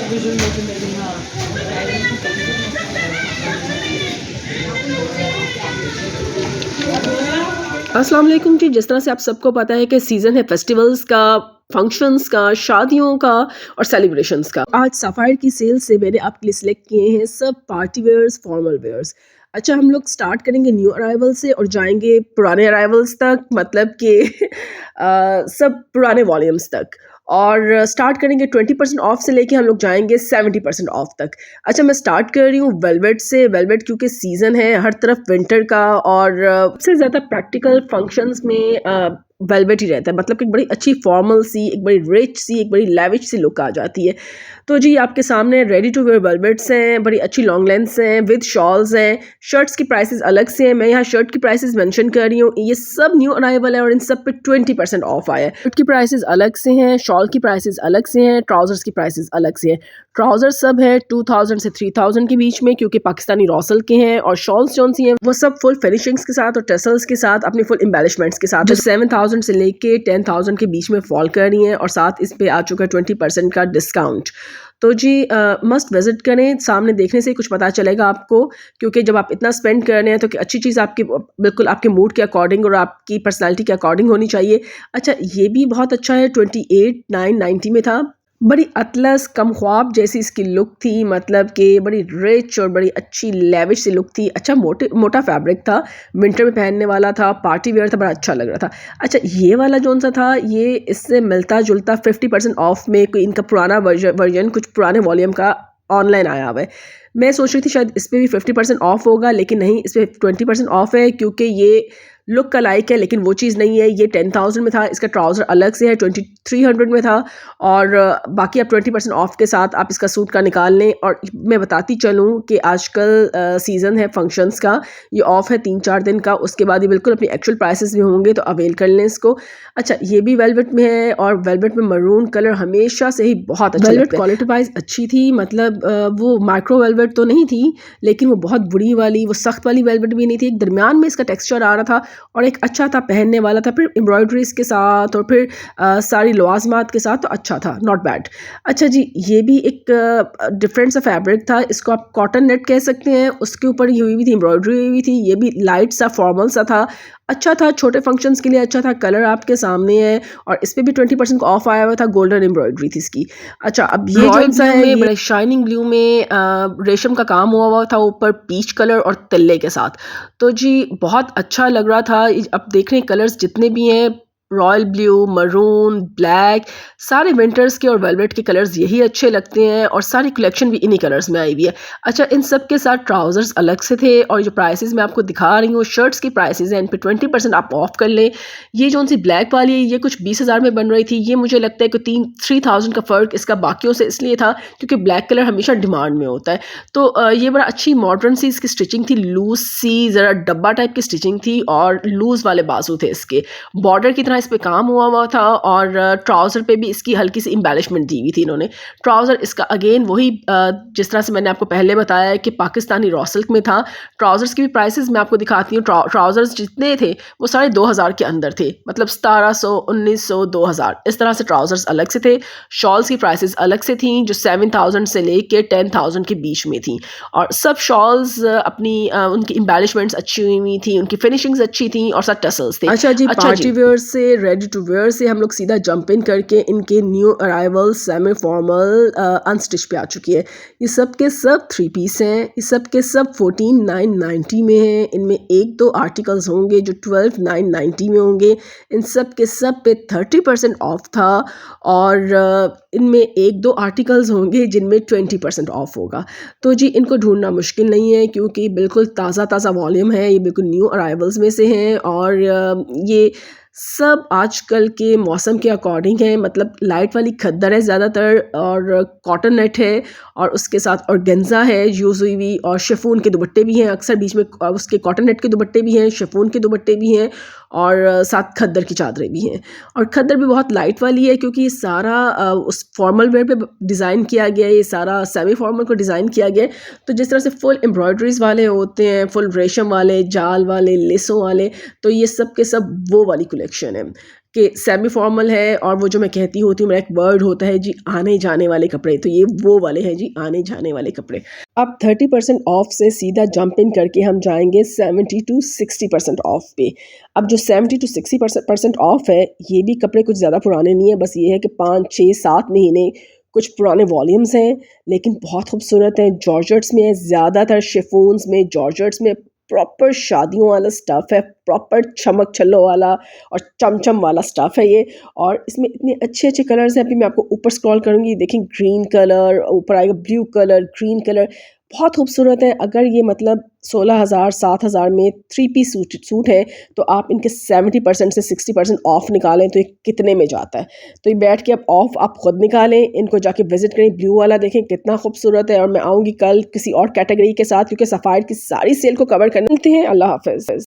अस्सलाम वालेकुम जी। जिस तरह से आप सबको पता है कि सीज़न है फेस्टिवल्स का, फंक्शंस का, शादियों का और सेलिब्रेशंस का। आज सफ़ायर की सेल से मैंने आपके लिए सिलेक्ट किए हैं सब पार्टी वेयर्स, फॉर्मल वेयर्स। अच्छा, हम लोग स्टार्ट करेंगे न्यू अराइवल से और जाएंगे पुराने अराइवल्स तक, मतलब कि सब पुराने वॉल्यूम्स तक। और स्टार्ट करेंगे 20% ऑफ से लेके हम लोग जाएंगे 70% ऑफ तक। अच्छा, मैं स्टार्ट कर रही हूँ वेलवेट से। वेलवेट क्योंकि सीज़न है हर तरफ विंटर का, और सबसे ज़्यादा प्रैक्टिकल फंक्शंस में वेलवेट ही रहता है। मतलब कि एक बड़ी अच्छी फॉर्मल सी, एक बड़ी रिच सी, एक बड़ी लेविश सी लुक आ जाती है। तो जी आपके सामने रेडी टू वेयर वेलवेट्स हैं, बड़ी अच्छी लॉन्ग लेंथ्स हैं, विद शॉल्स हैं। शर्ट्स की प्राइसेस अलग से हैं, मैं यहाँ शर्ट की प्राइसेस मेंशन कर रही हूँ। ये सब न्यू अराइवल है और इन सब पे 20% ऑफ आया है। शर्ट की प्राइसेस अलग से हैं, शॉल की प्राइसेस अलग से हैं, ट्राउजर्स की प्राइसेस अलग से हैं। ट्राउजर्स सब है 2000 से 3000 के बीच में, क्योंकि पाकिस्तानी रॉसल के हैं। और शॉल्स जो सी हैं वो सब फुल फिनिशिंग्स के साथ और टसल्स के साथ, अपनी फुल एम्बेलिशमेंट्स के साथ, जो 7000 से लेके 10000 के बीच में फॉल कर रही हैं। और साथ इस पे आ चुका है 20% का डिस्काउंट। तो जी मस्ट विजिट करें, सामने देखने से कुछ पता चलेगा आपको, क्योंकि जब आप इतना स्पेंड कर रहे हैं तो कि अच्छी चीज़ आपकी बिल्कुल आपके मूड के अकॉर्डिंग और आपकी पर्सनालिटी के अकॉर्डिंग होनी चाहिए। अच्छा, ये भी बहुत अच्छा है, 28,990 में था। बड़ी अतलस कम ख्वाब जैसी इसकी लुक थी, मतलब कि बड़ी रिच और बड़ी अच्छी लेविश सी लुक थी। अच्छा, मोटा फैब्रिक था, विंटर में पहनने वाला था, पार्टी वेयर था, बड़ा अच्छा लग रहा था। अच्छा, ये वाला जौन सा था ये इससे मिलता जुलता 50% ऑफ में कोई इनका पुराना वर्जन कुछ पुराने वॉल्यूम का ऑनलाइन आया हुआ है। मैं सोच रही थी शायद इस पर भी 50% ऑफ होगा, लेकिन नहीं, इस पर 20% ऑफ है, क्योंकि ये लुक का लाइक है लेकिन वो चीज़ नहीं है। ये 10,000 में था, इसका ट्राउज़र अलग से है, 2300 में था। और बाकी आप 20% ऑफ के साथ आप इसका सूट का निकाल लें। और मैं बताती चलूँ कि आजकल सीज़न है फंक्शंस का, ये ऑफ है 3-4 दिन का, उसके बाद ये बिल्कुल अपनी एक्चुअल प्राइसेस भी होंगे, तो अवेल कर लें इसको। अच्छा, ये भी वेलवेट में है और वेलवेट में मरून कलर हमेशा से ही बहुत अच्छा लगता है। क्वालिटी वाइज अच्छी थी, मतलब वो माइक्रो वेलवेट तो नहीं थी, लेकिन वो बहुत बुरी वाली, वो सख्त वाली वेलवेट भी नहीं थी, एक दरमियान में इसका टेक्सचर आ रहा था और एक अच्छा था, पहनने वाला था। फिर एम्ब्रॉयडरीज के साथ और फिर सारी लवाजमात के साथ, तो अच्छा था, नॉट बैड। अच्छा जी, ये भी एक डिफरेंट सा फैब्रिक था, इसको आप कॉटन नेट कह सकते हैं। उसके ऊपर ये हुई भी थी, एम्ब्रॉयडरी हुई भी थी। ये भी लाइट सा फॉर्मल सा था, अच्छा था, छोटे फंक्शंस के लिए अच्छा था। कलर आपके सामने है और इस पे भी 20% ऑफ आया हुआ था, गोल्डन एम्ब्रॉयडरी थी इसकी। अच्छा, अब ये जो सा है ये बड़े शाइनिंग ब्लू में रेशम का काम हुआ था, ऊपर पीच कलर और तिल्ले के साथ। तो जी बहुत अच्छा लग रहा था। अब देख रहे हैं कलर्स जितने भी हैं, रॉयल ब्लू, मरून, ब्लैक, सारे विंटर्स के और वेलवेट के कलर्स यही अच्छे लगते हैं और सारी कलेक्शन भी इन्हीं कलर्स में आई हुई है। अच्छा, इन सब के साथ ट्राउजर्स अलग से थे और जो प्राइसेस मैं आपको दिखा रही हूँ शर्ट्स की प्राइसेस हैं, इन पे 20% आप ऑफ कर लें। ये जो सी ब्लैक वाली है ये कुछ 20,000 में बन रही थी। ये मुझे लगता है कि 3,000 का फ़र्क इसका बाकियों से इसलिए था क्योंकि ब्लैक कलर हमेशा डिमांड में होता है। तो ये बड़ा अच्छी मॉडर्न सी इसकी स्टिचिंग थी, लूज सी, ज़रा डब्बा टाइप की स्टिचिंग थी और लूज़ वाले बाजू थे इसके, बॉर्डर की तरह इस पे काम हुआ था। और ट्राउज़र पे भी इसकी हल्की सी एम्बेलिशमेंट दी हुई थी इन्होंने। ट्राउज़र इसका अगेन वही जिस तरह से मैंने आपको पहले बताया है कि पाकिस्तानी रॉ सिल्क में था। ट्राउज़र्स की भी प्राइसेस मैं आपको दिखाती हूँ। ट्राउज़र्स जितने थे वो सारे 2000 के अंदर थे, मतलब 1700, 1900, 2000 इस तरह से ट्राउज़र्स अलग से थे। शॉल्स की प्राइसेस अलग से थी, जो 7000 से लेके 10,000 के बीच में थी। और सब शॉल्स अपनी उनकी एम्बेलिशमेंट्स अच्छी हुई थी, उनकी फिनिशिंग्स अच्छी थी और सब टसल्स थे। अच्छा जी, पार्टी वेयर से रेडी टू वेयर से हम लोग सीधा जंप इन करके इनके new arrival semi formal unstitch पे आ चुकी है। ये सब के सब 3 पीस हैं, ये सब के सब 14,990 में हैं। इनमें 1-2 आर्टिकल्स होंगे जो 12,990 में होंगे। इन सब के सब पे 30% ऑफ था और इनमें 1-2 आर्टिकल्स होंगे जिनमें 20% ऑफ होगा। तो जी इनको ढूंढना मुश्किल नहीं है क्योंकि बिल्कुल ताज़ा वॉल्यूम है, ये बिल्कुल न्यू अराइवल्स में से हैं और ये सब आजकल के मौसम के अकॉर्डिंग है। मतलब लाइट वाली खद्दर है ज़्यादातर और कॉटन नेट है और उसके साथ ऑर्गेन्जा है यूज़ हुई हुई, और शिफॉन के दुपट्टे भी हैं, अक्सर बीच में उसके कॉटन नेट के दुपट्टे भी हैं, शिफॉन के दुपट्टे भी हैं और साथ खद्दर की चादरें भी हैं। और खद्दर भी बहुत लाइट वाली है क्योंकि ये सारा उस फॉर्मल वेयर पे डिज़ाइन किया गया है, ये सारा सेमी फॉर्मल को डिज़ाइन किया गया है। तो जिस तरह से फुल एम्ब्रॉयडरीज वाले होते हैं, फुल रेशम वाले, जाल वाले, लेसों वाले, तो ये सब के सब वो वाली कलेक्शन है। कि सेमी फॉर्मल है और वो जो मैं कहती होती हूँ, मेरा एक वर्ड होता है जी, आने जाने वाले कपड़े, तो ये वो वाले हैं जी, आने जाने वाले कपड़े। अब 30% ऑफ से सीधा जंप इन करके हम जाएंगे 70 टू 60% ऑफ पे। अब जो 70 टू 60% ऑफ है, ये भी कपड़े कुछ ज़्यादा पुराने नहीं है, बस ये है कि 5 6 7 महीने कुछ पुराने वॉल्यूम्स हैं, लेकिन बहुत खूबसूरत हैं। जॉर्जेट्स में है, ज़्यादातर शिफॉन्स में, जॉर्जेट्स में प्रॉपर शादियों वाला स्टफ़ है, प्रॉपर चमक छल्लो वाला और चमचम वाला स्टफ़ है ये। और इसमें इतने अच्छे अच्छे कलर्स हैं, अभी मैं आपको ऊपर स्क्रॉल करूँगी, देखें ग्रीन कलर, ऊपर आएगा ब्लू कलर, ग्रीन कलर, बहुत खूबसूरत है। अगर ये मतलब 16,000 7,000 में 3 पीस सूट है, तो आप इनके 70% से 60% ऑफ निकालें तो ये कितने में जाता है। तो ये बैठ के आप ऑफ आप खुद निकालें, इनको जाके विजिट करें। ब्लू वाला देखें कितना खूबसूरत है। और मैं आऊँगी कल किसी और कैटेगरी के साथ, क्योंकि सफ़ायर की सारी सेल को कवर करते हैं। अल्लाह हाफ़िज़।